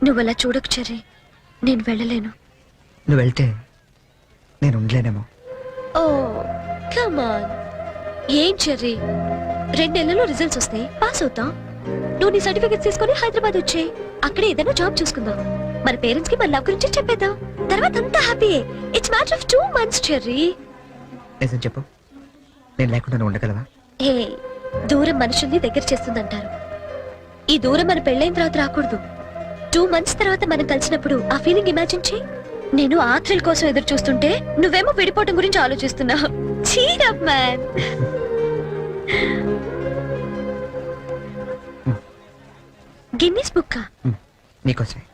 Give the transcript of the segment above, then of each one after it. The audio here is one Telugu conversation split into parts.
నువ్వు అలా చూడకు చెర్రీ, నేను వెళ్ళలేను. నువ్వు వెళ్తే నేను ఉండలేనేమో. ఓ కమాన్. ఏం చెర్రీ, 2 నెలల్లో రిజల్ట్స్ వస్తాయి, పాస్ అవుతాం. నువ్వు నీ సర్టిఫికెట్స్ తీసుకొని హైదరాబాద్ వచ్చేయి. అక్కడే ఏదైనా జాబ్ చూసుకుందాం. మన పేరెంట్స్ కి మన లవ్ గురించి చెప్పేద్దాం. తర్వాత అంతా happy. It's matter of 2 months cherry. నిజం చెప్పు, నేను లేకుండా నువ్వు ఉండగలవా? ఏ దూరం మనుషుల్ని దగ్గర చేస్తుందంటారు. ఈ దూరం మన పెళ్ళైన తర్వాత రాకూడదు. 2 months తర్వాత మనం కలిసినప్పుడు ఆ ఫీలింగ్ ఇమాజిన్ చేయి. నేను ఆ థ్రిల్ కోసం ఎదురు చూస్తుంటే నువ్వేమో విడిపోవటం గురించి ఆలోచిస్తున్నావు. Cheer up man. Guinness book నీకోసమే.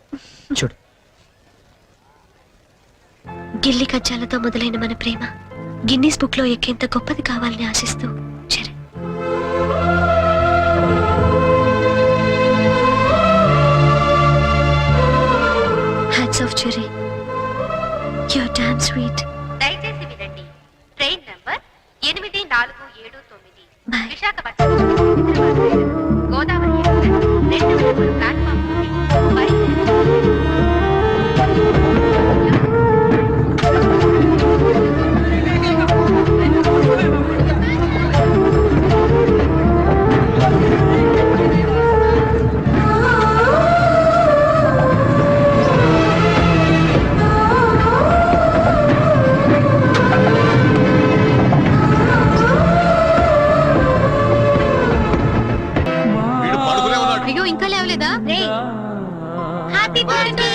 చూడు, గిల్లి కజ్జాలతో మొదలైన మన ప్రేమ గిన్నిస్ బుక్ లో ఎక్కేంత గొప్పది కావాలని ఆశిస్తూ Charan. Hats off Cherry, your damn sweet. దయచేసి వినండి. Train number 8479 Visakhapatnam Godavari platform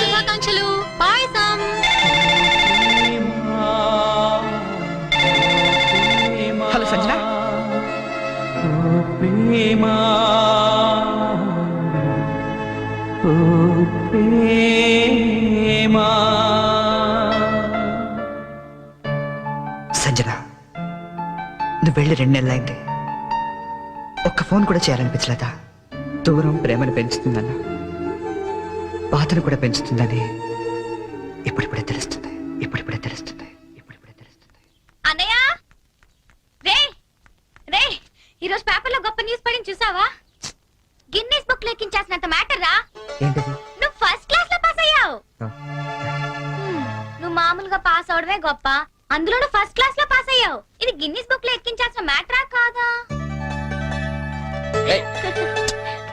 శుభాకాంక్షలు. పాయసం. హలో సంజన. సంజన, నువ్వు వెళ్ళి 2 నెలలైంది. ఒక్క ఫోన్ కూడా చేయాలనిపించలేదా? దూరం ప్రేమను పెంచుతుందన్న, బాధను కూడా పెంచుతుందని ఇప్పుడిప్పుడే తెలుస్తుంది. ఇప్పుడిప్పుడే తెలుస్తుంది. ఇప్పుడిప్పుడే తెలుస్తుంది. అన్నయ్య, రే రే, ఈరోజు పేపర్లో గొప్ప న్యూస్ పడింది చూసావా? గిన్నీస్ బుక్ లో ఎక్కించేసినంత మ్యాటర్ రా. ఏంటది? నువ్వు ఫస్ట్ క్లాస్ లో పాస్ అయ్యావు. నువ్వు మామూలుగా పాస్ అవడమే గొప్ప, అందులో నువ్వు ఫస్ట్ క్లాస్ లో పాస్ అయ్యావు. ఇది గిన్నీస్ బుక్ లో ఎక్కించాల్సిన మ్యాటరా కాదా?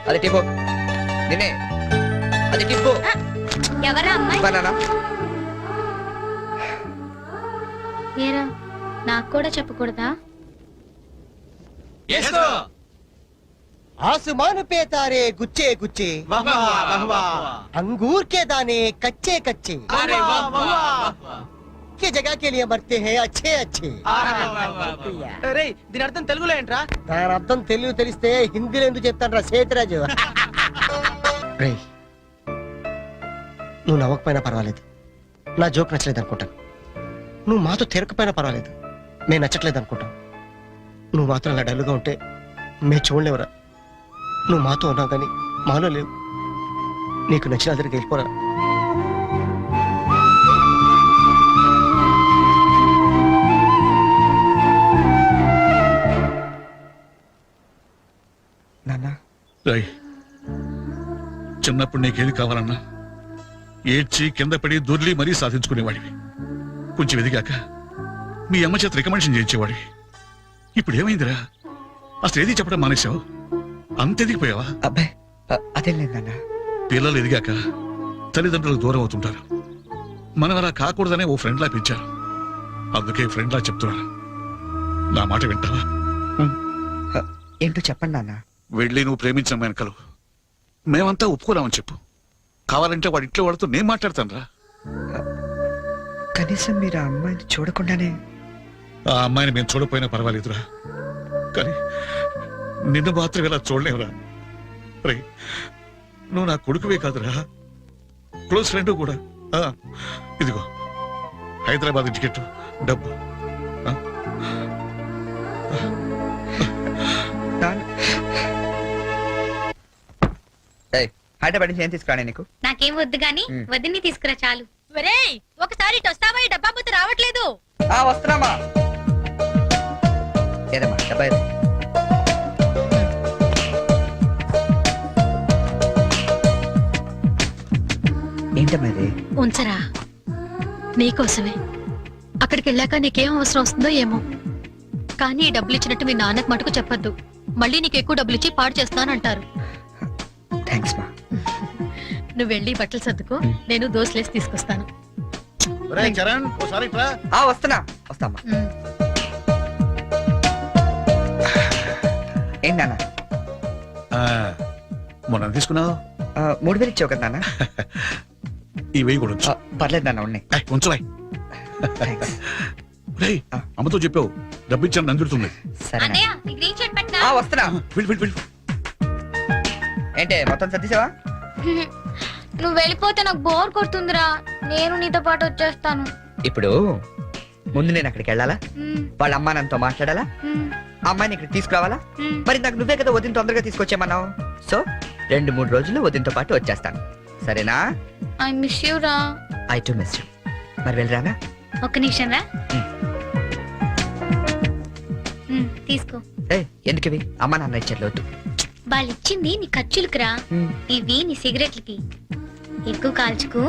అది టిప్పు నిన్నే. అది టిప్పు. ఎవరా అమ్మాయి? బనానా. ఏరా, నాకు కూడా చెప్పకూడదా? आसमान पे तारे गुच्छे गुच्छे, अंगूर के दाने कच्चे कच्चे, ये जगह के लिए मरते हैं अच्छे अच्छे. దీని అర్థం తెలుగులో ఏంట్రా? దాని అర్థం తెలుగు తెలిస్తే హిందీలో ఎందుకు చెప్తాను రా సేతురాజు. నువ్వు నవ్వకపోయినా పర్వాలేదు, నా జోక్ నచ్చలేదు అనుకుంటాను. నువ్వు మాతో తిరగకపోయినా పర్వాలేదు, మేము నచ్చట్లేదు అనుకుంటాం. నువ్వు మాత్రం అలా డల్లుగా ఉంటే మేము చూడలేవురా. నువ్వు మాతో ఉన్నావు కానీ మాలో లేవు. నీకు నచ్చిన దగ్గరికి వెళ్ళిపోరా. నాన్న, చిన్నప్పుడు నీకేది కావాలన్నా ఏడ్చి కింద పడి దొర్లి మరీ సాధించుకునేవాడివి. కొంచెం ఎదిగాక మీ అమ్మ చేత రికమెండేషన్ చేయించేవాడివి. ఇప్పుడు ఏమైందిరా? అసలు ఏది చెప్పడం మానేశావు? అంత ఎదిగిపోయావా? అబ్బాయి అదేం లేదు నాన్న. పిల్లలు ఎదిగాక తల్లిదండ్రులకు దూరం అవుతుంటారు. మనం అలా కాకూడదనే ఓ ఫ్రెండ్లా పెంచారు. అందుకే ఫ్రెండ్లా చెప్తున్నాను, నా మాట వింటావా? ఏంటో చెప్పండి నాన్న. వెళ్ళి నువ్వు ప్రేమించిన వెనకలు మేమంతా ఒప్పుకోరామని చెప్పు. కావాలంటే వాడి ఇంట్లో వాడితో నేను మాట్లాడతాను రా. కనీసం మీరు ఆ అమ్మాయిని చూడకుండానే. ఆ అమ్మాయిని మేము చూడపోయినా పర్వాలేదురా, కానీ నిన్ను మాత్రం ఇలా చూడలేవురా. రే, నువ్వు నా కొడుకువే కాదురా, క్లోజ్ ఫ్రెండ్ కూడా. ఇదిగో హైదరాబాద్ టికెట్, డబ్బు. హైదరాబాద్ నుంచి ఏం తీసుకురానే నీకు? నాకేం వద్దు గాని వదిన్ని తీసుకురా చాలు. ఒకసారి వస్తావా? ఈ డబ్బా బుద్ధి రావట్లేదు. వస్తున్నామా? ఏదమ్మా డబ్బా? ఏంటమ్మా ఇది? ఉంచరా నీకోసమే. అక్కడికి వెళ్ళాక నీకేం అవసరం వస్తుందో ఏమో, కానీ ఈ డబ్బులు ఇచ్చినట్టు మీ నాన్నకు మటుకు చెప్పొద్దు. మళ్ళీ నీకు ఎక్కువ డబ్బులు ఇచ్చి పాడు చేస్తానంటారు. థ్యాంక్స్ మా. నువ్వు వెళ్ళి బట్టలు సర్దుకో, నేను దోశలేసి తీసుకొస్తాను. చరణ్ ఒకసారి ఇట్రా. వస్తామ్మా. ఉమ్. ఏంటి నాన్న? మొన్న తీసుకున్నావు 3000 ఇచ్చావు కదా నాన్న? ఈ వెయ్యి కూడా ఉంచు. పర్లేదు నాన్న, ఉన్నాయి. ఉంచలే. థ్యాంక్స్. రేయ్, అమ్మతో చెప్పావు డబ్బు ఇచ్చాను నందుతుంది. సరే నాన్న. అన్నయ్య నీకు రీచ్ పెట్టినా వస్తున్నా. వెళ్ళు వెళ్ళు వెళ్ళు. ఏంటి మొత్తం సర్దిసావా? నువ్వు వెళ్ళిపోతే నాకు బోర్ కొడుతుందిరా. నేను నీతో పాటు వచ్చేస్తాను. ఇప్పుడు ముందు నేను అక్కడికి వెళ్ళాలా? వాళ్ళ అమ్మా నాన్నతో మాట్లాడాలా? అమ్మాయిని ఇక్కడ తీసుకురావాలా? మరి నాకు నువ్వే కదా వదిన తొందరగా తీసుకొచ్చేమన్నావు. సో 2-3 రోజులు వదినతో పాటు వచ్చేస్తాను, సరేనా? ఐ మిస్ యూ రా. I to miss you. మరి వెళ్ళరానా? ఒక్క నిమిషం రా. తీసుకో. ఎందుకు ఇవి? అమ్మా నాన్న ఇచ్చేది వద్దు. వాళ్ళు ఇచ్చింది నీ ఖర్చులకు రా. ఇవి నీ సిగరెట్లకి. ఎక్కువ కాల్చుకో.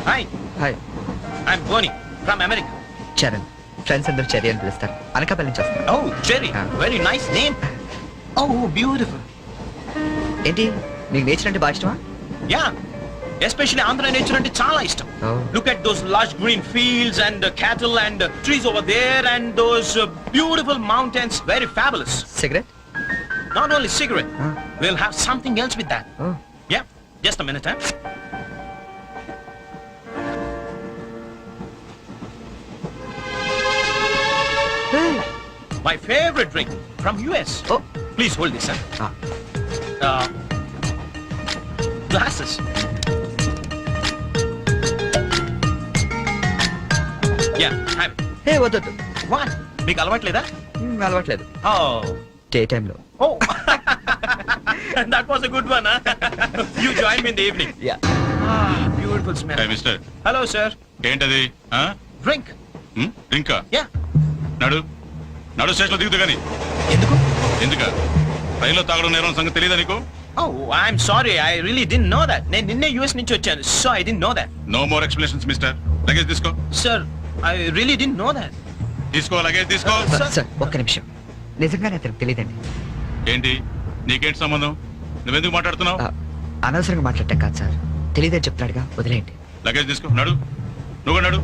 Hi, hi, I'm Boni from America. Charan. Friends అందరూ చెర్రీ అని పిలుస్తారు. అనకాపల్లి నుంచి వస్తాను. Oh, Jerry, very nice name. Oh, beautiful. ఏంటి నీకు నేచర్ అంటే బాగా ఇష్టమా? Yeah, especially Andhra nature ante chaala ishtam. Oh. Look at those lush green fields and cattle and trees over there and those beautiful mountains. Very fabulous. Cigarette? Not only cigarette, we'll have something else with that. Oh. Yeah, just a minute, huh? My favorite drink from US. Oh. Please hold this, huh? Glasses. Yeah, have it. హే వద్దు. What? మీకు అలవాట్లేదా? అలవాట్లేదు. Oh. డే టైంలో. Oh. That was a good one, huh? You join me in the evening. Yeah. Ah, beautiful smell. Hey, mister. Hello, sir. ఏంటది? Drink. ఇంకా Yeah. నడు నడు స్టేషన్ లో దిగుతూ గాని. ఎందుకు? ఎందుక రైల్లో తాగడం నేరం సంగతి తెలియదా నీకు? Oh, I'm sorry. I really didn't know that. నేను నిన్నే US నుంచి వచ్చాను. So I didn't know that. No more explanations mister. Luggage తీసుకో. Sir, I really didn't know that. తీసుకో లగేజ్ తీసుకో. సార్ ఒక్క నిమిషం, నిజంగానే అతనికి తెలియదండి. ఏంటి నీకేంటి సంబంధం? నువ్వెందుకు మాట్లాడుతున్నావు? అనవసరంగా మాట్లాడటం కాదు సార్, తెలియదని చెప్తున్నాడుగా, వదిలేయండి. లగేజ్ తీసుకో. నడు నువ్వు నడు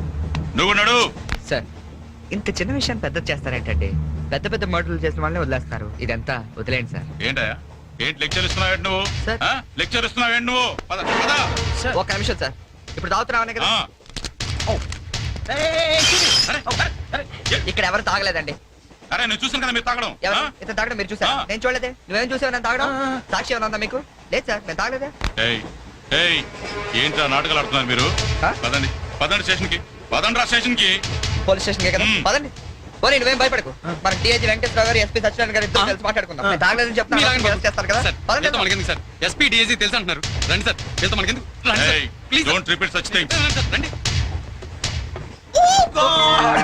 నువ్వు నడు. సార్ ఇంత చిన్న విషయాన్ని పెద్ద చేస్తారేంటండి? పెద్ద పెద్ద మర్డర్లు చేసిన వాళ్ళని వదిలేస్తారు. ఇదంతా వదిలేయండి సార్. ఏంటయ్యా ఏంటి లెక్చర్ ఇస్తున్నావు నువ్వు? సార్. లెక్చర్ ఇస్తున్నావు నువ్వు? పద పద. Sir. ఒక్క నిమిషం సార్, ఇప్పుడు తాగుతున్నామనే కదా. Oh. Hey, అరే అరే. ఇక్కడ ఎవరు తాగలేదండి. అరే నేను చూసాను కదా మీరు తాగడం. ఎవరు ఇతను తాగడం మీరు చూసారా? నేను చూడలేదే. నువ్వేం చూసావు నేను తాగడం? సాక్షి ఏమైనా ఉందా మీకు? లేదు సార్, నేను తాగలేదే. ఏయ్ ఏయ్ ఏంట్రా నాటకాలు ఆడుతున్నారు మీరు? పదండి పదండి స్టేషన్ కి. పదండి రా స్టేషన్ కి. పోలీస్ స్టేషన్ కదా, పదండి. పోనీ నువ్వేం భయపడకు. మన టీఏజీ వెంకటేశ్వర గారు, ఎస్పీ సత్యనారాయణ గారు ఇద్దరు కలిసి మాట్లాడుకుందాం. నేను తాగలేదని చెప్తాను, చేస్తారు కదా. పదండి. మనకెందుకు సార్? ఎస్పీ డిఐజీ తెలుసు అంటున్నారు. రండి సార్, వెళ్తాం. మనకెందుకు? రండి sir, please. Don't repeat such things. రండి. Oh God!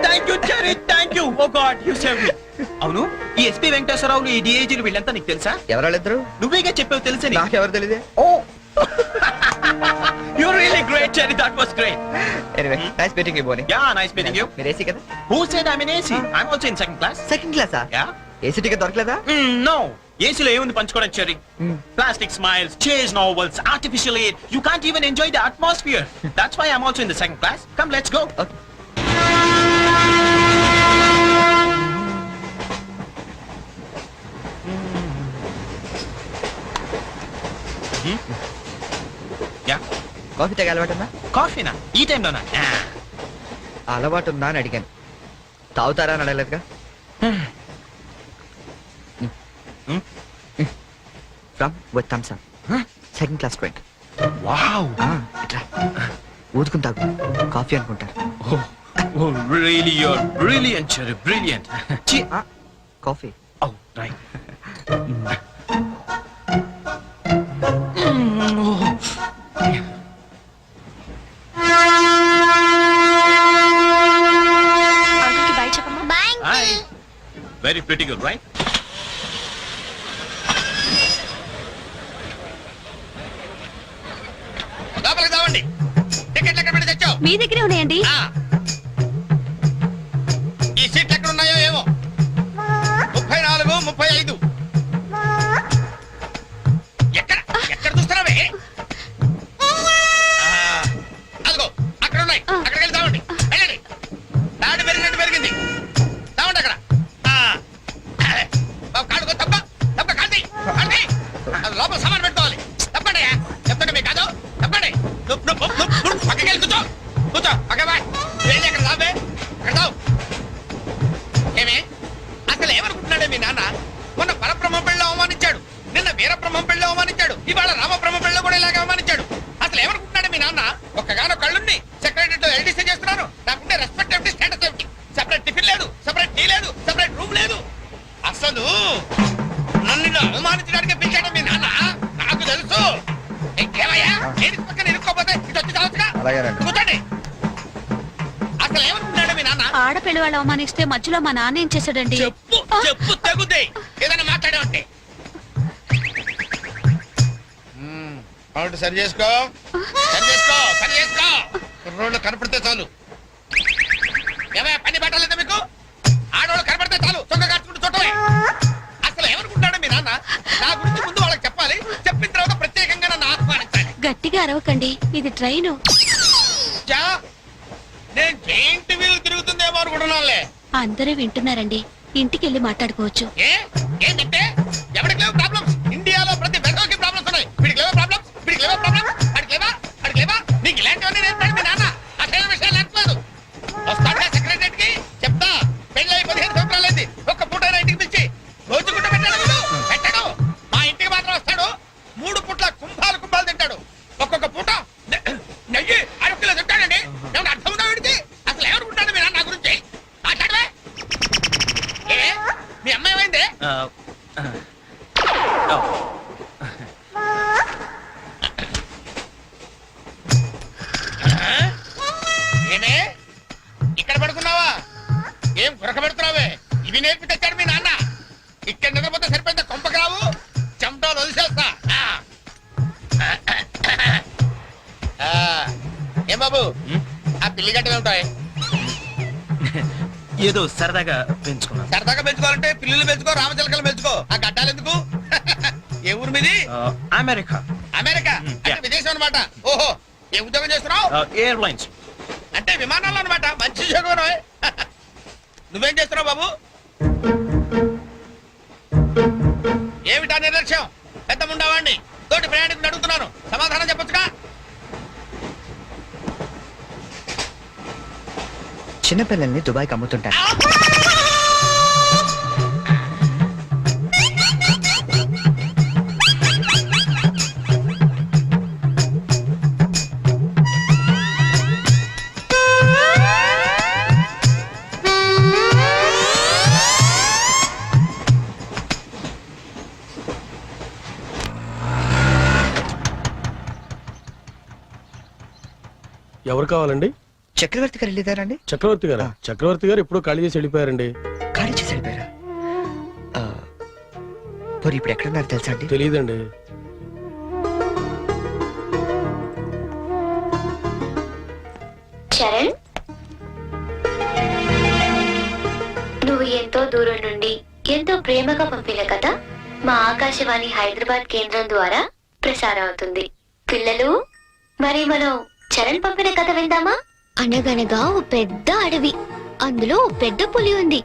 Thank you, Jerry. Thank you. Oh God, you saved me. అవును, ఈ ఎస్పీ వెంకటేశ్వరరావులు, ఈ డిఐజీలు వీళ్ళంతా నీకు తెలుసా? ఎవరాళ్ళిద్దరు? నువ్వేగా చెప్పావు తెలుసా నీకు? నాకెవరు తెలియదే. Oh. You're really great, Jerry. That was great. Anyway, nice meeting you Boney. Yeah, nice meeting you. మీరు ఏసీ కదా? Who said I'm in AC? I'm also in second class. Second క్లాసా? Yeah. ఏసీ టికెట్ దొరకలేదా? No. ఏసీలో ఏముంది పంచుకోవడం, cherry? Plastic smiles, chase novels, artificial air. You can't even enjoy the atmosphere. That's why I'm also in the second class. Come, let's go. Okay. Yeah. Coffee తాగే అలవాటు ఉందా? కాఫీనా? ఈ టైంలోనా? అలవాటు ఉందా అని అడిగాను, తాగుతారా అని అడగలేదుగా. From with Thums Up, second class drink. Wow. ఇట్లా ఊదుకుని తాగు, కాఫీ అనుకుంటారు. Oh, really, you're brilliant, Cherry. Brilliant. Coffee. Oh, right. Very pretty good right? లోపలికి రావండి. టికెట్లు ఎక్కడ పెట్టి తెచ్చావు? మీ దగ్గరే ఉన్నాయండి. ఆ. ఈ సీట్లు ఎక్కడ ఉన్నాయో ఏమో. 34, 35. ఎక్కడ ఎక్కడ చూస్తున్నావే? అదిగో అక్కడ ఉన్నాయి. అక్కడికి వెళ్ళి తావండి. వెళ్ళండి. తాడు పెరిగినట్టు పెరిగింది. తావండి అక్కడ. బాబు కాడుకో తప్ప తప్ప కాంతి కాంతి. లోపల సామాన్ పెట్టుకోవాలి. తప్పండి చెప్తాండి మీకు కాదు. తప్పండి. పక్కకి వెళ్ళి కూర్చో. కూర్చో పక్క బాయ్. వెళ్ళి అక్కడ రాబే. అక్కడ తావు. ఏమే అసలు ఏమనుకుంటున్నాడే మీ నాన్న? మొన్న పరబ్రహ్మం పెళ్ళి అవమానించాడు, నిన్న వీరబ్రహ్మం పెళ్ళి అవమానించాడు, ఇవాళ రామబ్రహ్మ పెళ్ళి కూడా ఇలాగే అవమానించాడు. అసలు ఏమనుకుంటున్నాడు మీ నాన్న? ఒక్కగానో కళ్ళుని సెక్రటరీతో ఎల్డీసీ చేస్తున్నాను. నాకుండే రెస్పెక్ట్ ఏమిటి, స్టేటస్ ఏమిటి? సెపరేట్ టిఫిన్ లేదు, సెపరేట్ టీ లేదు, సెపరేట్ రూమ్ లేదు. అసలు నన్ను ఇలా అవమానించడానికి పిలిచాడు మీ నాన్న. నాకు తెలుసు. ఇంకేమయ్యా నేను పక్కన ఇరుక్కోపోతే ఇది వచ్చి చావచ్చుగా. కూర్చోండి. అసలు ఏమనుకుంటున్నాడు మీ నాన్న? ఆడపిల్ల వాళ్ళు అవమానిస్తే మధ్యలో మా నాన్న ఏం చేశాడండి? చెప్పు చెప్పు తెగుద్ది. ఏదైనా మాట్లాడావంటే అవును. సరి చేసుకో సరి చేసుకో సరి చేసుకో. రోడ్లు కనపడితే చాలు. ఏమయ్య పని పట్టాలేదా మీకు? ఆడవాళ్ళు కనపడితే చాలు చొక్క కట్టుకుంటూ చూడటమే. అసలు ఏమనుకుంటాడు మీ నాన్న? నా గురించి ముందు వాళ్ళకి చెప్పాలి. చెప్పిన తర్వాత ప్రత్యేకంగా నన్ను ఆహ్వానించాలి. గట్టిగా అరవకండి, ఇది ట్రైను. చా, నేను జైంట్ వీల్ తిరుగుతుందేమో అనుకుంటున్నానులే. అందరూ వింటున్నారండి, ఇంటికి వెళ్ళి మాట్లాడుకోవచ్చు. ఏంటంటే ఎవరికి లేవు ప్రాబ్లమ్స్? ఇండియాలో ప్రతి బెంగోకి ప్రాబ్లమ్స్ ఉన్నాయి. వీడికి లేవా ప్రాబ్లమ్స్? వీడికి లేవా ప్రాబ్లమ్స్? అడిగి లేవా అడిగి లేవా? నీకు ఇలాంటివన్నీ నేర్పాడు మీ నాన్న. అసలు విషయాలు నేర్పలేదు. వస్తాడా సెక్రటరీకి చెప్తా. పెళ్ళి 15 సంవత్సరాలైంది. ఒక్క పూట ఇంటికి పిలిచి రోజు గుడ్డ పెట్టాడు వీడు. పెట్టాడు. మా ఇంటికి మాత్రం వస్తాడు. 3 పూట్ల కుంభాలు కుంభాలు తింటాడు. ఒక్కొక్క పూట నెయ్యి 6 కిలో తింటాడండి. ఏమన్నా అర్థం ఉందా వీడికి? అసలు ఏమనుకుంటాడు మీ నాన్న నా గురించి? మాట్లాడవే. మీ అమ్మాయి ఏమైంది? ఏమే ఇక్కడ పడుకున్నావా? ఏం గురక పెడుతున్నావే? ఇవి నేర్పి తెచ్చాడు మీ నాన్న. ఇక్కడ నిద్రపోతే సరిపోయిందా? కొంపకి రావు. చెమటలు వదిలేస్తా. ఏం బాబు ఆ పిల్లి గడ్డ ఉంటాయి? ఏదో సరదాగా పెంచుకున్నాను. సరదాగా పెంచుకోవాలంటే పిల్లులు పెంచుకో, రామచిలకలు పెంచుకో. ఆ గడ్డాలు ఎందుకు? ఏ ఊరు మీది? అమెరికా. అమెరికా అంటే విదేశం అనమాట. ఓహో, ఏ ఉద్యోగం చేస్తున్నావు? ఎయిర్లైన్స్. అంటే విమానాలు అనమాట. మంచి ఉద్యోగం. నువ్వేం చేస్తున్నావు బాబు? ఏమిటా నిర్లక్ష్యం? పెద్ద ఉండవాడిని తోటి ప్రయాణికుని అడుగుతున్నాను, సమాధానం చెప్పొచ్చుగా. చిన్నపిల్లల్ని దుబాయ్కి అమ్ముతుంటారు. ఎవరు కావాలండి? చక్రవర్తి గారు వెళ్ళేదారండి? చక్రవర్తి గారు. చక్రవర్తి గారు ఎప్పుడో ఖాళీ చేసి వెళ్ళిపోయారండి. ఖాళీ చేసి వెళ్ళిపోయారా? మరి ఇప్పుడు ఎక్కడున్నారు తెలుసా అండి? తెలియదండి. చరణ్, నువ్వు ఎంతో దూరం నుండి ఎంతో ప్రేమగా పంపిన కథ మా ఆకాశవాణి హైదరాబాద్ కేంద్రం ద్వారా ప్రసారం అవుతుంది. పిల్లలు, మరి మనం చరణ్ పంపిన కథ విందామా? అనగనగా ఓ పెద్ద అడవి, అందులో ఓ పెద్ద పులి ఉంది.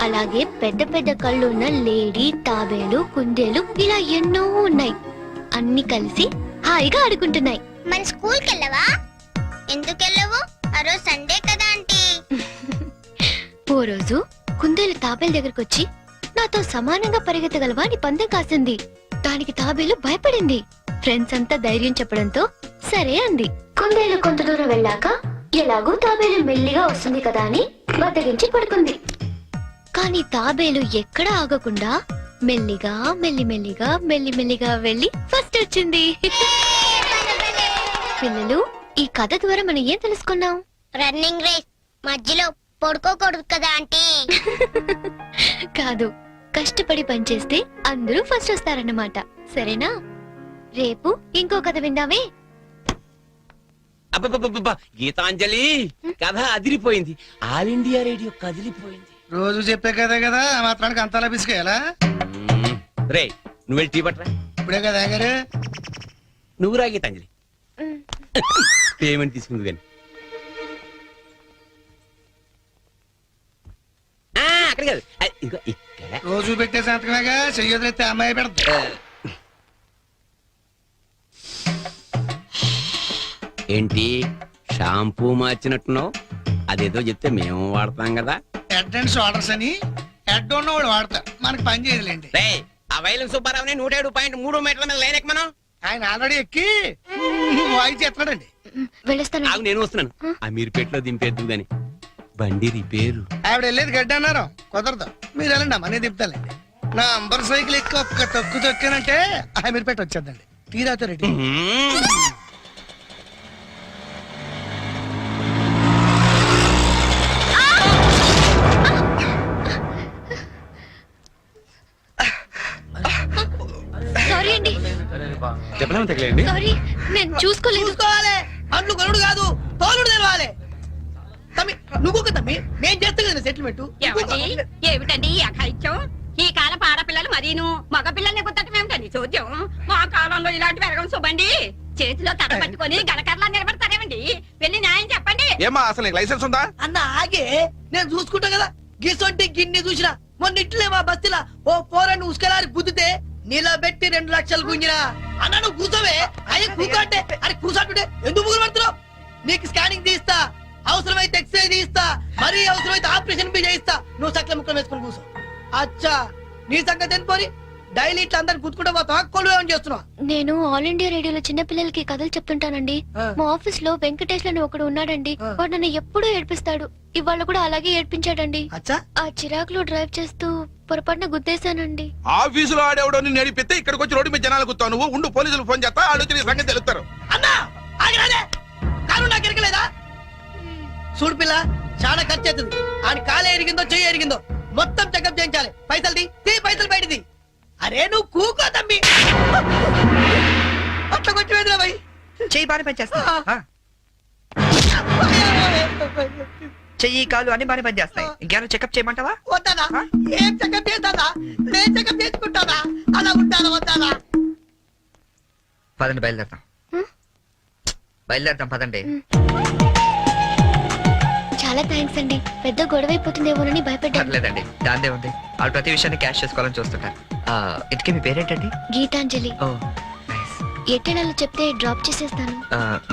అలాగే పెద్ద పెద్ద కళ్ళున్న లేడీ, తాబేలు, కుందేలు ఇలా ఎన్నో ఉన్నాయి. అన్ని కలిసి హాయిగా ఆడుకుంటున్నాయి. మన స్కూల్ కి వెళ్ళవా? ఎందుకు వెళ్ళవు? ఆ రోజు సండే కదా ఆంటీ. ఓ రోజు కుందేలు తాబేలు దగ్గరకు వచ్చి నాతో సమానంగా పరిగెత్తగలవా అని పందెం కాసింది. దానికి తాబేలు భయపడింది. ఫ్రెండ్స్ అంతా ధైర్యం చెప్పడంతో సరే అంది. కుందేలు కొంత దూరం వెళ్ళాక ఎలాగో తాబేలు మెల్లిగా వస్తుంది కదా అని బద్దగించి పడుకుంది. కానీ తాబేలు ఎక్కడ ఆగకుండా మెల్లిగా మెల్లిమెల్లిగా మెల్లిమెల్లిగా వెళ్ళి ఫస్ట్ వచ్చింది. పిల్లలు, ఈ కథ ద్వారా మనం ఏం తెలుసుకున్నాం? రన్నింగ్ రేస్ మధ్యలో పడుకోకూడదు కదా ఆంటీ. కాదు, కష్టపడి పనిచేస్తే అందరూ ఫస్ట్ వస్తారన్నమాట. సరేనా? రేపు ఇంకో కథ విందామే. అబ్బబ్బబ్బబ్బ, గీతాంజలి కథ అదిరిపోయింది. ఆల్ ఇండియా రేడియో కదిలిపోయింది. రోజు చెప్పే కదే కదా ఆ మాత్రానికి అంతలా పిసికేయాలా? రే నువ్వు వెళ్ళి టీ పట్టరా. ఇప్పుడే కదా గారు నువ్వు రా గీతాంజలి. పేమెంట్ తీసుకుంది కానీ అక్కడ కాదు, ఇదిగో ఇక్కడ. రోజు పెట్టే సంతకమేగా చెయ్యొదిలేస్తే అమ్మాయి పెడతా. ఏంటి షాంపూ మార్చినట్టున్నావు? అదేదో చెప్తే మేము వాడతాం కదా. హెడ్ అండ్ షోల్డర్స్ అని హెడ్ ఉన్నవాడు వాడతారు, మనకి పని చేయదులేండి. రే ఆ వైలం సుబ్బారావుని 107.3 మీటర్ల మీద లైన్ ఎక్కమను. ఆయన ఆల్రెడీ ఎక్కి వాయిస్ చేస్తున్నాడండి. వెళ్ళొస్తాను. ఆగు, నేను వస్తున్నాను. అమీర్పేటలో దింపేద్దు గాని బండి రిపేరు. ఆవిడ వెళ్ళేది గడ్డి అన్నారు, కుదరదు. మీరు వెళ్ళండి అమ్మా, నేను దింపుతానండి. నా అంబర్ సైకిల్ ఎక్కి ఒక్క తొక్కు తొక్కానంటే అమీర్పేట వచ్చేద్దండి. తీరాతో రెడ్డి. సారీ అండి, చెప్పలేము తగిలేండి. సారీ, నేను చూసుకోలేదు. చూసుకోవాలి, అంట్లు గరుడు కాదు తోలుడు తెలవాలి. తమ్మి నువ్వు తమ్మి, నేను చేస్తా కదా సెటిల్మెంట్. ఏమిటండి ఈ అఘాయిత్యం? ఈ కాలం ఆడపిల్లలు మరీను మగ పిల్లల్ని గుర్తటం ఏమిటండి చూద్దాం. మా కాలంలో ఇలాంటి వెరగం చూబండి. చేతిలో కథ పట్టుకొని గలకర్లా నిలబడతారేమండి? వెళ్ళి న్యాయం చెప్పండి. ఏమా అసలు నీకు లైసెన్స్ ఉందా? అన్న ఆగే, నేను చూసుకుంటా కదా. గిసొంటి గిన్ని చూసినా మొన్న ఇట్లే మా బస్తీలా ఓ పోరని ఉసుకలారి గుద్దితే నిలబెట్టి 2 లక్షలు గుంజినా. అన్న నువ్వు కూర్చోవే. అయ్యే కూకంటే అరే కూర్చోంటుంటే ఎందుకు ముగ్గురు పడుతున్నావు? నీకు స్కానింగ్ తీస్తా, అవసరమైతే ఎక్స్రే తీస్తా, మరీ అవసరమైతే ఆపరేషన్ బి చేయిస్తా. నువ్వు సకల ముక్కలు వేసుకుని కూర్చో. అచ్చా, నీ సంగతి ఎందుకోని డైలీ ఇట్లా అందరిని గుర్తుకుంటా పోతావా? కొలు ఏమని చేస్తున్నావా? నేను ఆల్ ఇండియా రేడియోలో చిన్న పిల్లలకి కథలు చెప్తుంటానండి. మా ఆఫీస్ లో వెంకటేష్ అని ఒకడు ఉన్నాడండి. వాడు నన్ను ఎప్పుడూ ఏడ్పిస్తాడు. ఇవాళ కూడా అలాగే ఏడ్పించాడండి. అచ్చా, ఆ చిరాకులో డ్రైవ్ చేస్తూ పొరపాటున గుద్దేశానండి. ఆఫీసులో ఆడేవాడు నిన్ను నడిపితే ఇక్కడికి వచ్చి రోడ్డు మీద జనాలు గుర్తావు. నువ్వు ఉండు, పోలీసులు ఫోన్ చేస్తా, ఆలోచి నీ సంగతి తెలుస్తారు. అన్నా ఆగిరాదే, కాను నాకు ఎరకలేదా? చూడు పిల్ల, చాలా ఖర్చు అవుతుంది. ఆడి కాలే ఎరిగిందో చెయ్యి ఎరిగిందో మొత్తం చెకప్ చేయించాలి. పైసలు తీ పైసలు బయటది. అరే నువ్వు కూకో తమ్మి. అట్లా కొట్టి వేదిరా భయ్. చెయ్యి బాగానే పనిచేస్తా. చెయ్యి కాలు అన్ని బాగానే పనిచేస్తాయి. ఇంకేమైనా చెకప్ చేయమంటావా? వద్దానా? ఏం చెకప్ చేస్తానా? నేను చెకప్ చేసుకుంటానా? అలా ఉంటానా వద్దానా? పదండి, బయలుదేరతాం. బయలుదేరతాం పదండి. చాలా థ్యాంక్స్ అండి. పెద్ద గొడవ అయిపోతుందేమోనని భయపడ్డాను. పర్లేదండి, దాందే ఉంది. వాళ్ళు ప్రతి విషయాన్ని క్యాష్ చేసుకోవాలని చూస్తుంటారు. ఇంతకీ మీ పేరేంటండి? గీతాంజలి. ఓ నైస్. ఎట్టెళ్ళాలో చెప్తే డ్రాప్ చేసేస్తాను.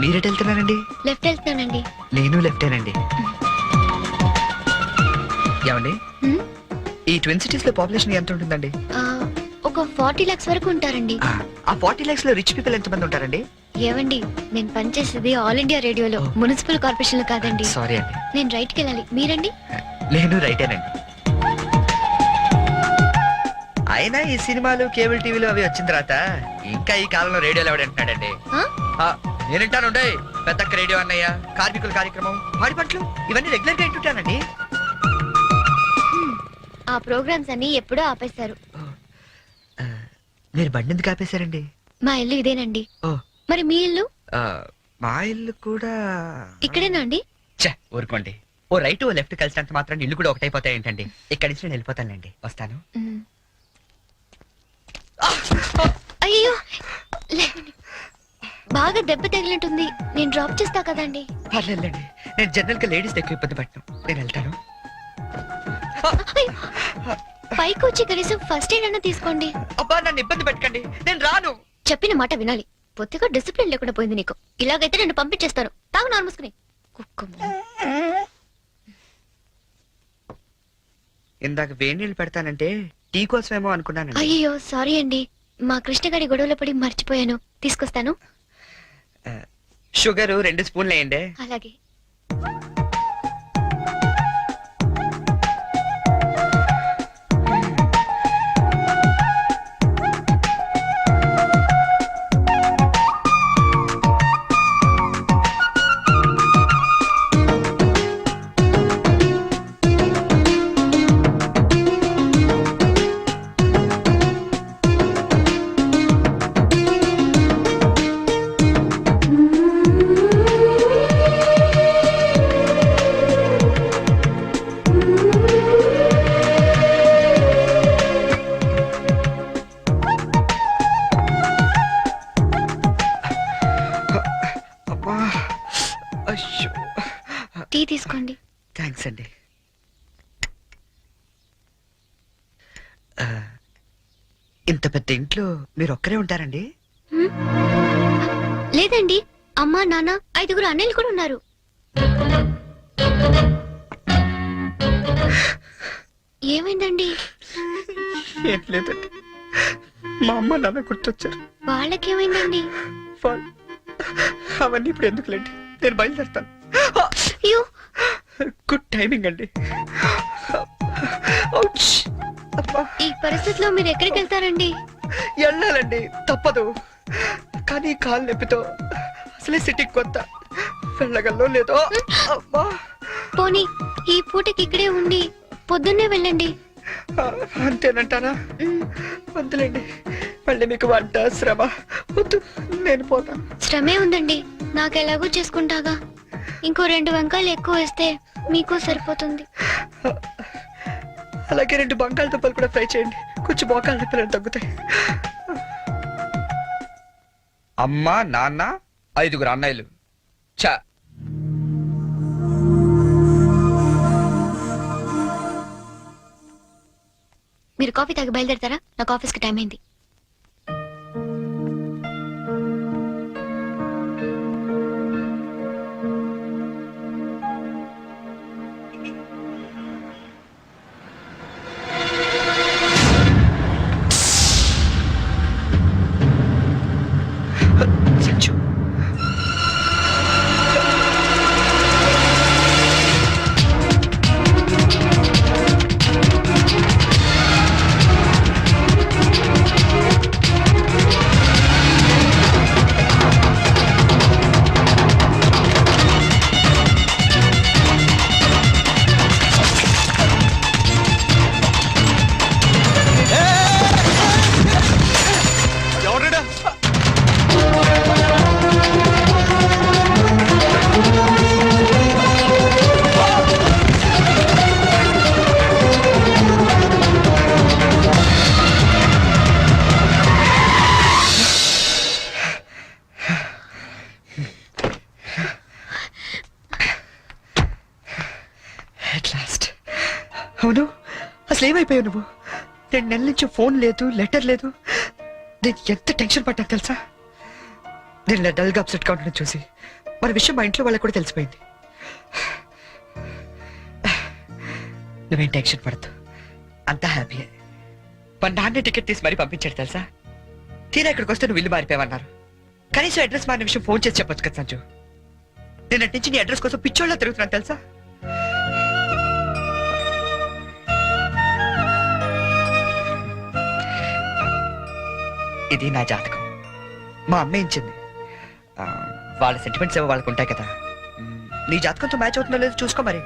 మీరెట్ వెళ్తున్నారండి? లెఫ్ట్ వెళ్తున్నానండి. నేను లెఫ్టేనండి. ఏమండి, హ్మ్? ఈ ట్విన్ సిటీస్ లో పాపులేషన్ ఎంత ఉంటుందండి? ఆ, ఒక 40 lakhs వరకు ఉంటారండి. ఆ 40 lakhs లో రిచ్ పీపుల్ ఎంత మంది ఉంటారండి? ఏవండి, నేను పనిచేసేది ఆల్ ఇండియా రేడియోలో, మున్సిపల్ కార్పొరేషన్ లో కాదండి. సారీ అండి. నేను రైట్కి వెళ్ళాలి. మీరండి? నేను రైటేనండి. అయినా ఈ సినిమాలు కేబుల్ టీవీలు అవి వచ్చిన తర్వాత ఇంకా ఈ కాలంలో రేడియోలు ఎవడంటున్నాడండి? ఆ? నేనంటాను పెద్దక్క రేడియో అన్నయ్య, కార్మికుల కార్యక్రమం, పాడి పంటలు ఇవన్నీ రెగ్యులర్ గా వింటుంటానండి. ఆ ప్రోగ్రామ్స్ అన్ని ఎప్పుడో ఆపేశారు. మీరు బండి ఎందుకు ఆపేశారండి? మా ఇల్లు ఇదేనండి. ఓ. మరి మీ ఇల్లు? మా ఇల్లు కూడా ఇక్కడేనా అండి? ఊరుకోండి. ఓ రైట్ ఓ లెఫ్ట్ కలిసినంత మాత్రం ఇల్లు కూడా ఒకటైపోతాయి ఏంటండి? ఇక్కడి నుంచి నేను వెళ్ళిపోతానండి. వస్తాను. మ్. అయ్యో, లేవండి. బాగా దెబ్బ తగిలినట్టుంది. నేను డ్రాప్ చేస్తా కదండి. పర్లేదండి, నేను జనరల్ గా లేడీస్ ఎక్కువ ఇబ్బంది పట్టను. నేను వెళ్తాను. అయ్యో, పైకి వచ్చి కనీసం ఫస్ట్ ఎయిడ్ అన్న తీసుకోండి. అబ్బా, నన్ను ఇబ్బంది పెట్టకండి, నేను రాను. చెప్పిన మాట వినాలి. పొత్తిగా డిసిప్లిన్ లేకుండా పోయింది నీకు. ఇలాగైతే నన్ను పంపించేస్తాను. తాగు నారు మూసుకుని. కుక్క. ఇందాక వేడి నీళ్ళు పెడతానంటే టీ కోసమేమో అనుకున్నానండి. అయ్యో సారీ అండి. మా కృష్ణ గారి గొడవలో పడి మర్చిపోయాను. తీసుకొస్తాను. షుగర్ 2 స్పూన్లు వేయండి. అలాగే. తీసుకోండి. థ్యాంక్స్ అండి. ఇంత పెద్ద ఇంట్లో మీరు ఒక్కరే ఉంటారండి? లేదండి, అమ్మా నాన్న 5 అన్నయ్యలు కూడా ఉన్నారు. ఏమైందండి? ఏం లేదండి, మా అమ్మ నాన్న గుర్తొచ్చారు. వాళ్ళకేమైందండి? అవన్నీ ఇప్పుడు ఎందుకులేండి, నేను బయలుదేరుతాను. అయ్యో, గుడ్ టైమింగ్ అండి. ఔచ్! అబ్బా, ఈ పరిస్థితిలో మీరు ఎక్కడికి వెళ్తారండి? వెళ్ళాలండి, తప్పదు. కానీ కాలు నొప్పితో అసలే సిటీకి కొత్త, వెళ్ళగల్లో లేదో. అబ్బా, పోనీ ఈ పూటకి ఇక్కడే ఉండి పొద్దున్నే వెళ్ళండి. అంతేనంటారా? వద్దులేండి, మళ్ళీ మీకు వంట శ్రమ వద్దు, నేను పోతాను. శ్రమే ఉందండి, నాకు ఎలాగో చేసుకుంటాగా. ఇంకో 2 వంకాయలు ఎక్కువ వేస్తే మీకు సరిపోతుంది. అలాగే 2 బంగాళదుంపలు కూడా ఫ్రై చేయండి, కొంచెం మోకాళ్ళ నొప్పులు తగ్గుతాయి. అమ్మ నాన్న 5 అన్నయ్యలు. చా, మీరు కాఫీ తాగి బయలుదేరతారా? నాకు ఆఫీస్కి టైం అయింది. సంచు, ఎవరైనా at last. అవును, అసలు ఏమైపోయావు నువ్వు? 2 నెలల నుంచి ఫోన్ లేదు, లెటర్ లేదు. నేను ఎంత టెన్షన్ పడ్డా తెలుసా? నేను ఇలా డల్గా అప్సెట్గా ఉండడం చూసి మన విషయం మా ఇంట్లో వాళ్ళకి కూడా తెలిసిపోయింది. నువ్వేం టెన్షన్ పడద్దు, అంతా హ్యాపీయే. మా నాన్నే టికెట్ తీసి మరీ పంపించాడు తెలుసా? తీరా ఇక్కడికి వస్తే నువ్వు ఇల్లు మారిపోయావన్నారు. కనీసం అడ్రస్ మారిన విషయం ఫోన్ చేసి చెప్పొచ్చు కదా సంజు. నేను అటు నుంచి నీ అడ్రస్ కోసం పిచ్చోళ్ళ తిరుగుతున్నాను తెలుసా? ఇది నా జాతకం, మా అమ్మ ఇచ్చింది. వాళ్ళ సెంటిమెంట్స్ ఏవో వాళ్ళకు ఉంటాయి కదా. నీ జాతకంతో మ్యాచ్ అవుతుందో లేదో చూసుకో మరి.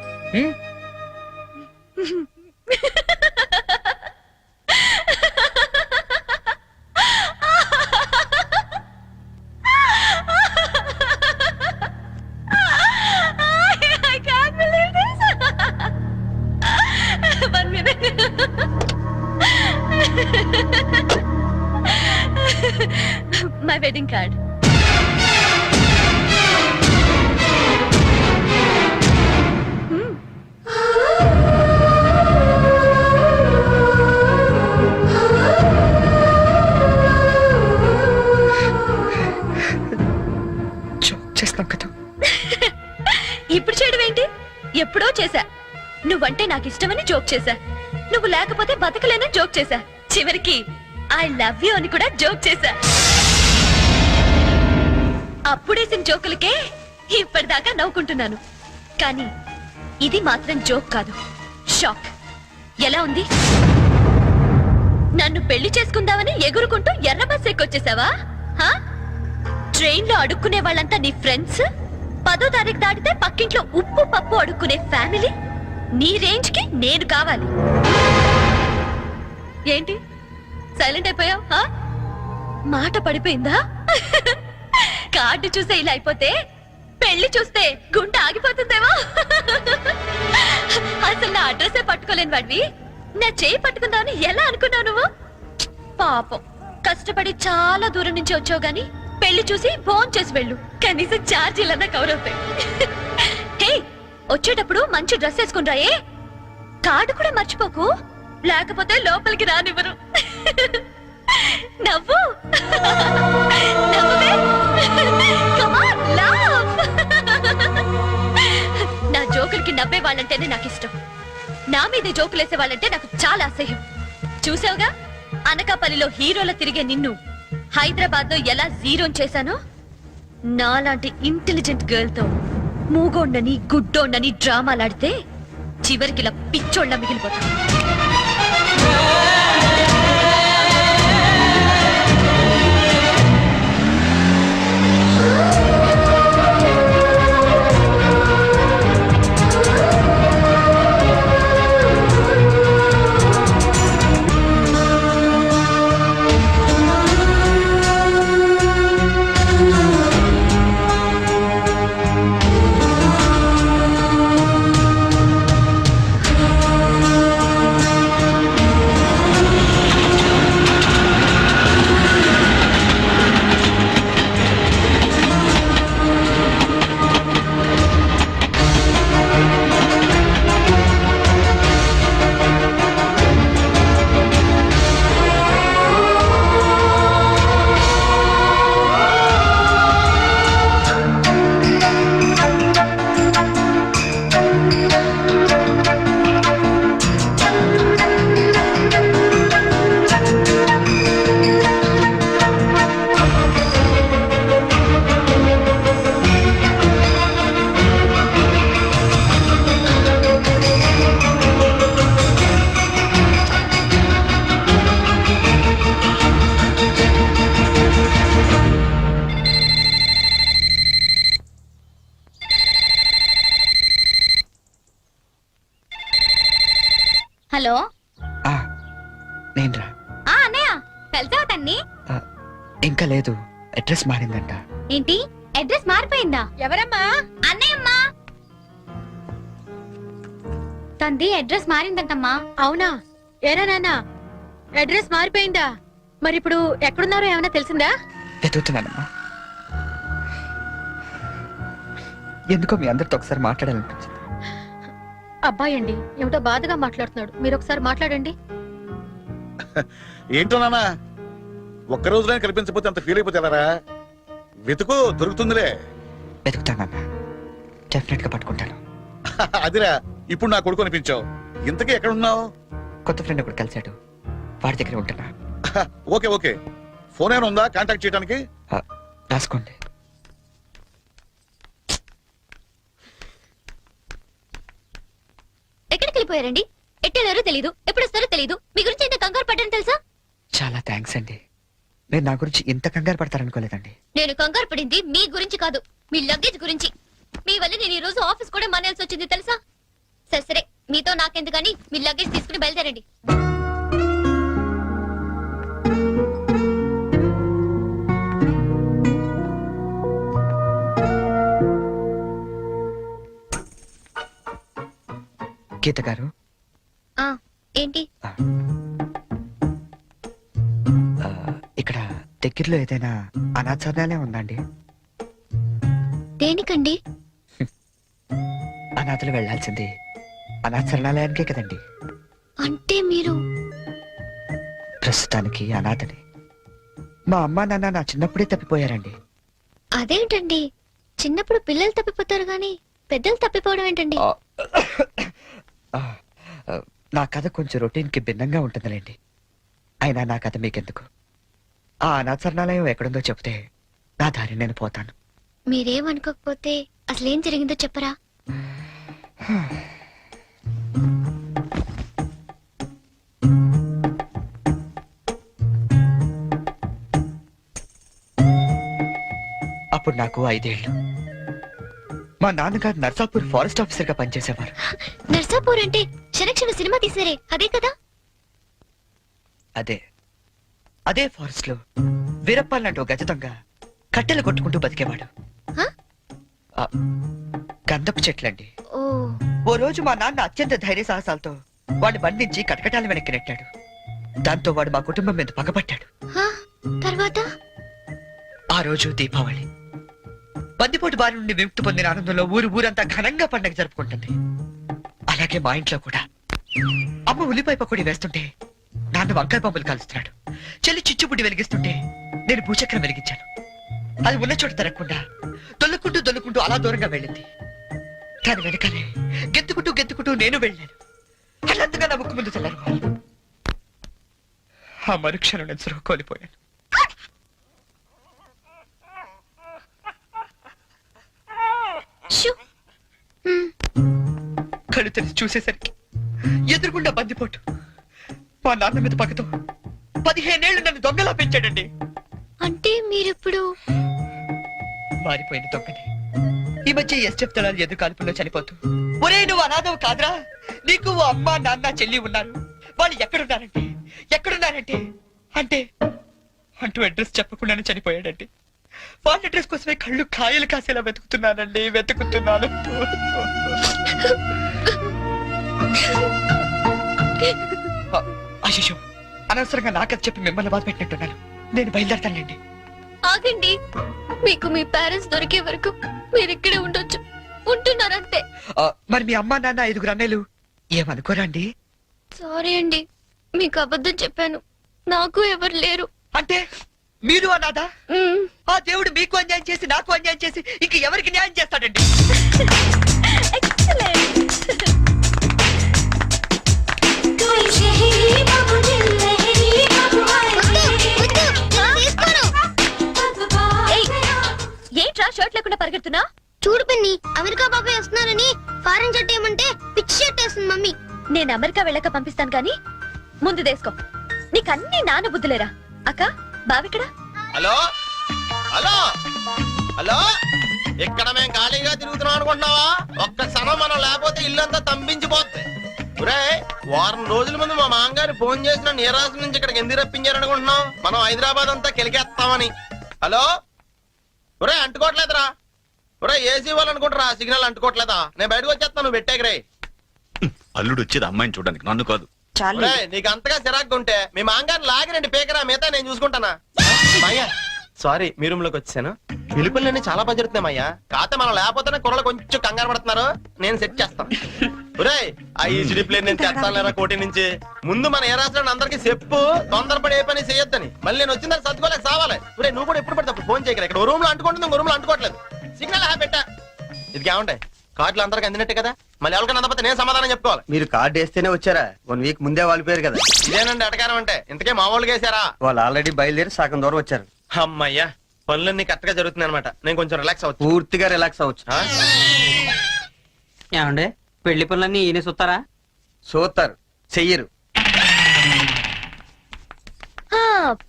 My wedding card. చేస్తాం కదా. ఇప్పుడు చేయడం ఏంటి? ఎప్పుడో చేశా. నువ్వంటే నాకు ఇష్టమని జోక్ చేశా. నువ్వు లేకపోతే బతకలేనని జోక్ చేశా. చివరికి ఐ లవ్ యూ అని కూడా జోక్ చేశా. అప్పుడేసిన జోకులకే ఇప్పటిదాకా నవ్వుకుంటున్నాను. కానీ ఇది మాత్రం జోక్ కాదు, షాక్. ఎలా ఉంది? నన్ను పెళ్లి చేసుకుందామని ఎగురుకుంటూ ఎర్ర బస్ ఎక్కొచ్చేసావా? ట్రైన్ లో అడుక్కునే వాళ్ళంతా నీ ఫ్రెండ్స్, 10వ తారీఖు దాటితే పక్కింట్లో ఉప్పు పప్పు అడుక్కునే ఫ్యామిలీ. నీ రేంజ్ కి నేను కావాలి. ఏంటి సైలెంట్ అయిపోయావు? మాట పడిపోయిందా? కార్డు చూసే ఇలా అయిపోతే పెళ్లి చూస్తే గుండె ఆగిపోతుందేమో. అసలు నా అడ్రస్సే పట్టుకోలేని వాడివి నా చేయి పట్టుకుందామని ఎలా అనుకున్నావు నువ్వు? పాపం, కష్టపడి చాలా దూరం నుంచి వచ్చావు గాని పెళ్లి చూసి ఫోన్ చేసి వెళ్ళు, కనీసం ఛార్జీలన్నా కవర్ అవుతాయి. హే, వచ్చేటప్పుడు మంచి డ్రెస్ వేసుకుని రాయే. కార్డు కూడా మర్చిపోకు, లేకపోతే లోపలికి రానివ్వరు. నవ్వు నవ్వువే. Come on, laugh. నా జోకులకి నవ్వే వాళ్ళంటేనే నాకు ఇష్టం. నా మీద జోకులేసే వాళ్ళంటే నాకు చాలా అసహ్యం. చూసావుగా, అనకాపల్లిలో హీరోల తిరిగే నిన్ను హైదరాబాద్ లో ఎలా జీరో చేశానో. నాలాంటి ఇంటెలిజెంట్ గర్ల్ తో మూగోండని గుడ్డోండని డ్రామాలాడితే చివరికి ఇలా పిచ్చోళ్ళ మిగిలిపోతా. హలో, ఆ, నేనురా. అన్నయ్య కలిసావా తన్ని? ఇంకా లేదు, అడ్రస్ మారిందంట. ఏంటి, అడ్రస్ మారిపోయిందా? ఎవరమ్మా? అన్నయ్యమ్మా. తంది అడ్రస్ మారిందంటమ్మా. అవునా? ఏరా నాన్న, అడ్రస్ మారిపోయిందా? మరి ఇప్పుడు ఎక్కడున్నారో ఏమైనా తెలిసిందా? వెతుకుతున్నానమ్మా. ఎందుకో మీ అందరితో ఒకసారి మాట్లాడాలనిపించింది. అబ్బాయి అండి, ఏమిటో బాధగా మాట్లాడుతున్నాడు. మీరు ఒకసారి మాట్లాడండి. ఏంటో నాన్న, ఒక్క రోజులో కనిపించకపోతే అంత ఫీల్ అయిపోతే ఎలారా? వెతుకు, దొరుకుతుందిలే. వెతుకుతానన్నా, డెఫినెట్ గా పట్టుకుంటాను. అదిరా, ఇప్పుడు నా కొడుకు అనిపించావు. ఇంతకీ ఎక్కడ ఉన్నావు? కొత్త ఫ్రెండ్ ఒకటి కలిశాడు, వాడి దగ్గర ఉంటున్నా. ఓకే ఓకే, ఫోన్ ఏమైనా ఉందా కాంటాక్ట్ చేయడానికి? రాసుకోండి. ఎక్కడికి వెళ్ళిపోయారండి? ఎట్టెళ్ళారో తెలీదు, ఎప్పుడు వస్తారో తెలీదు. మీ గురించి ఎంత కంగారు పడ్డాను తెలుసా? చాలా థ్యాంక్స్ అండి. మీరు నా గురించి ఇంత కంగారు పడతారనుకోలేదండి. నేను కంగారు పడింది మీ గురించి కాదు, మీ లగేజ్ గురించి. మీ వల్ల నేను ఈ రోజు ఆఫీస్ కూడా మానేయాల్సి వచ్చింది తెలుసా? సరే సరే, మీతో నాకెందుకని మీ లగేజ్ తీసుకుని బయలుదేరండి. గీత గారు, ఏంటి? ఇక్కడ దగ్గరలో ఏదైనా అనాథాలే ఉందండి? దేనికండి? అనాథలు వెళ్లాల్సింది అనాథరణాలయానికే కదండి. అంటే మీరు ప్రస్తుతానికి అనాథని. మా అమ్మా నాన్న నా చిన్నప్పుడే తప్పిపోయారండి. అదేంటండి, చిన్నప్పుడు పిల్లలు తప్పిపోతారు గాని పెద్దలు తప్పిపోవడం ఏంటండి? నా కథ కొంచెం రొటీన్ కి భిన్నంగా ఉంటుందిలేండి. అయినా నా కథ మీకెందుకు? ఆ అనాథరణాలయం ఎక్కడుందో చెప్తే నా దారి నేను పోతాను. మీరేమనుకోకపోతే అసలేం జరిగిందో చెప్పరా? అప్పుడు నాకు 5 ఏళ్ళు. మా నాన్నగారు నర్సాపూర్ ఫారెస్ట్ ఆఫీసర్ గా పనిచేసేవారు. నర్సాపూర్ అంటే క్షణక్షణ సినిమా తీసారే అదే కదా? అదే అదే ఫారెస్ట్ లో వీరప్పాలంటూ గజతంగా కట్టెలు కొట్టుకుంటూ బతికేవాడు. గంధపు చెట్లండి. ఓ రోజు మా నాన్న అత్యంత ధైర్య సాహసాలతో వాడు బంధించి కటకటాల వెనక్కి నెట్టాడు. దాంతో వాడు మా కుటుంబం మీద పగపట్టాడు. తర్వాత ఆ రోజు దీపావళి. బందిపోటు బారి నుండి విముక్తి పొందిన ఆనందంలో ఊరంతా ఘనంగా పండగ జరుపుకుంటుంది. అలాగే మా ఇంట్లో కూడా అమ్మ ఉల్లిపాయ పకోడీ వేస్తుంటే నాన్న వంకాయ పంపులు కాలుస్తున్నాడు. చెల్లి చిచ్చుబుడ్డి వెలిగిస్తుంటే నేను భూచక్రం వెలిగించాను. అది ఉన్న చోట తిరగకుండా దొల్లుకుంటూ అలా దూరంగా వెళ్ళింది. దాని వెనకాలే గెత్తుకుంటూ నేను వెళ్ళాను. అల్లంతగా నా ముక్కు ముందు చల్లారు. ఆ మరుక్షణం నేను సురుగు కోల్పోయాను. షూ. కళ్ళు తెరిచి చూసేసరికి ఎదురుగుండా బందిపోటు. మా నాన్న మీద పక్కతో 15 ఏళ్ళు నన్ను దొంగలా పెంచాడండి. అంటే మీరిప్పుడు మారిపోయిన దొంగని. ఈ మధ్య ఎస్టెఫ్ దళాలు ఎదురు కాల్పుల్లో చనిపోతూ, ఒరే నువ్వు అనాథవు కాదురా, నీకు ఓ అమ్మ నాన్న చెల్లి ఉన్నారు, వాళ్ళు ఎక్కడున్నారంటే అంటే అంటూ అడ్రస్ చెప్పకుండానే చనిపోయాడండి. వాళ్ళ అడ్రస్ కోసమే కళ్ళు కాయలు కాసేలా వెతుకుతున్నాను. అశిషు, అనవసరంగా నాకది చెప్పి మిమ్మల్ని బాధ పెట్టినట్టున్నాను. నేను బయలుదేరతానండి. ఆగండి. మీకు మీ పేరెంట్స్ దొరికే వరకు మీరు ఇక్కడే ఉండొచ్చు. ఉంటున్నారంతే. మరి మీ అమ్మ నాన్న 5 అన్నయ్యలు ఏమనుకోరా అండి? సారీ అండి, మీకు అబద్ధం చెప్పాను. నాకు ఎవరు లేరు. అంటే మీరు అనాథా? ఆ దేవుడు మీకు అన్యాయం చేసి నాకు అన్యాయం చేసి ఇంక ఎవరికి న్యాయం చేస్తాడండి? ఏంట్రా షర్ట్ లేకుండా పరిగెడుతున్నా? చూడు పిన్ని, అమెరికా బాబాయ్ వస్తున్నారని ఫారెన్ షర్ట్ ఏమంటే పిచ్చి షర్ట్ వేస్తుంది మమ్మీ. నేను అమెరికా వెళ్ళక పంపిస్తాను గాని ముందు దేసుకో. నీకన్నీ నాన్న బుద్ధులేరా? అక్క బావిక్కడ? హలో హలో హలో, ఇక్కడ మేము ఖాళీగా తిరుగుతున్నాం అనుకుంటున్నావా? ఒక్క క్షణం మనం లేకపోతే ఇల్లంతా తంపించిపోద్ది. ఒరే, వారం రోజుల ముందు మా మామగారు ఫోన్ చేసిన నీరాజు నుంచి ఇక్కడికి ఎందుకు రప్పించారనుకుంటున్నాం? మనం హైదరాబాద్ అంతా కెలికేస్తామని. హలో ఒరే, అంటుకోవట్లేదురా? ఒరే, ఏసీ వాళ్ళు అనుకుంటారా సిగ్నల్ అంటుకోవట్లేదా? నేను బయటకు వచ్చేస్తాను, నువ్వు పెట్టేకరే. అల్లుడు వచ్చేది అమ్మాయిని చూడడానికి, నన్ను కాదు. ఒరే, నీకు అంతగా చిరాకు ఉంటే మీ మామగారిని లాగిరండి పేకరా, మిగతా నేను చూసుకుంటానా. మాయ్యా సారీ, మీ రూమ్ లోకి వచ్చాను. పిలుపులన్నీ చాలా పని జరుగుతున్నాయి మాయ్యా. కాకపోతే మనం లేకపోతేనే కుర్రలు కొంచెం కంగారు పడుతున్నారు. నేను సెట్ చేస్తాను. ఒరే, ఆ ఈజీ ప్లేన్ నేను తెస్తాను కోటి నుంచి. ముందు మన ఏ రాష్ట్రాన్ని అందరికీ చెప్పు, తొందరపడి ఏ పని చేయొద్దని. మళ్ళీ నేను వచ్చిందని సర్దుకోలేక సావాలి. ఒరే, నువ్వు కూడా ఎప్పుడు పడితే అప్పుడు ఫోన్ చేయగలరు. ఇక్కడ రూమ్ లో అంటుకుంటుంది, ఇంకో రూమ్ లో అంటుకోవట్లేదు. సిగ్నల్ పెట్టా. ఇది ఏముంటాయి, కార్డులు అందరికి అందినట్టే కదా. మళ్ళీ ఎవరికైనా అందకపోతే నేను సమాధానం చెప్పుకోవాలి. మీరు కార్డు వేస్తేనే వచ్చారా? 1 వీక్ ముందే వాళ్ళు పేరు కదా. ఇదేనండి అటకారం అంటే. ఇంతకే మా వాళ్ళు వేసారా? వాళ్ళు ఆల్రెడీ బయలుదేరి సగం దూరం వచ్చారు. అమ్మయ్యా, పనులన్నీ కరెక్ట్ గా జరుగుతున్నాయి అనమాట. నేను కొంచెం రిలాక్స్ అవచ్చు. పూర్తిగా రిలాక్స్ అవ్వచ్చు. ఏమండే పెళ్లి పనులన్నీ ఈయన చూస్తారా? సూతారు, చెయ్యరు.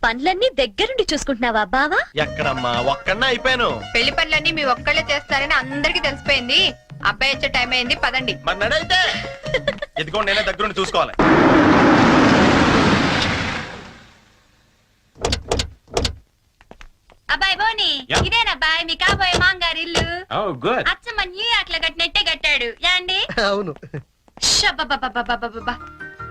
పనులన్నీ దగ్గరుండి చూసుకుంటున్నావా బావా? ఎక్కడమ్మా, ఒక్కడనే అయిపోయాను. పెళ్లి పనులన్నీ మీ ఒక్కళ్ళే చేస్తారని అందరికి తెలిసిపోయింది. అబ్బాయి వచ్చే టైం అయింది, పదండి. మరి నడైతే ఎదుకోండి, నేనే దగ్గరుండి చూసుకోవాలి. అబ్బాయి బోని, Yeah. ఇదేనబ్బాయి మీ కాబోయే మాంగారి ఇల్లు. Oh, good. అచ్చమ్మ న్యూయార్క్ లో కట్టినట్టే కట్టాడు. యాండి అవును.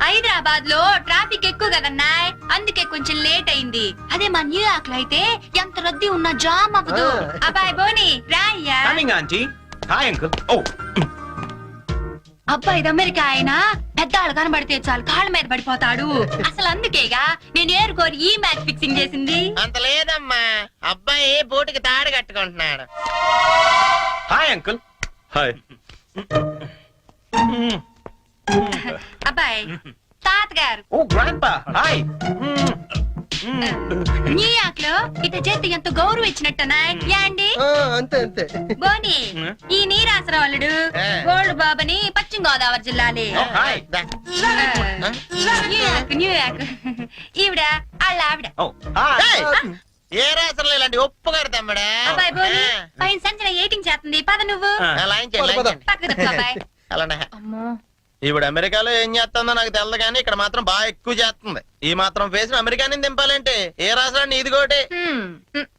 హైదరాబాద్ లో ట్రాఫిక్ ఎక్కువ కదన్నాయ్, అందుకే కొంచెం లేట్ అయింది. అదే మా న్యూయార్క్ లో అయితే ఎంత రద్దీ ఉన్నా జామ్ అవ్వదు. అబ్బాయి బోని రాయ్యా. Coming, auntie. Hi, uncle. Oh, అబ్బాయి ఇది అమెరికా ఆయన, పెద్దాళ్ళు కనబడితే చాలు కాళ్ళ మీద పడిపోతాడు. అసలు అందుకేగా నేను ఏరుకోరి ఈ మ్యాచ్ ఫిక్సింగ్ చేసింది. అంత లేదమ్మా, అబ్బాయి బోటుకి తాడు కట్టుకుంటున్నాడు. hi, uncle. Hi. అబ్బాయి తాతగారు Oh, grandpa. Hi. న్యూయార్క్ లో ఇట చేతి ఎంతో గౌరవం ఇచ్చినట్టనా యాండి. అంతే అంతే. బోని, ఈ నీరాసరాలుడు గోల్డ్ బాబని పశ్చిమ గోదావరి జిల్లాలే. Oh, hi. న్యూయార్క్ ఈవిడ వాళ్ళ ఆవిడ. Oh, hi. ఏ రాత్రులు ఇలాంటి ఒప్పు కడతామ్మడా. అబ్బాయి బోని పైన సంచన ఎయిటింగ్ చేస్తుంది, పద నువ్వు పక్కకు తప్పు అబ్బాయి. అలానే అమ్మో, ఇప్పుడు అమెరికాలో ఏం చేస్తుందో నాకు తెలదు కానీ ఇక్కడ మాత్రం బాగా ఎక్కువ చేస్తుంది. ఈ మాత్రం ఫేస్ అమెరికాని దింపాలంటే ఏ రాష్ట్రాన్ని ఇది కోటి.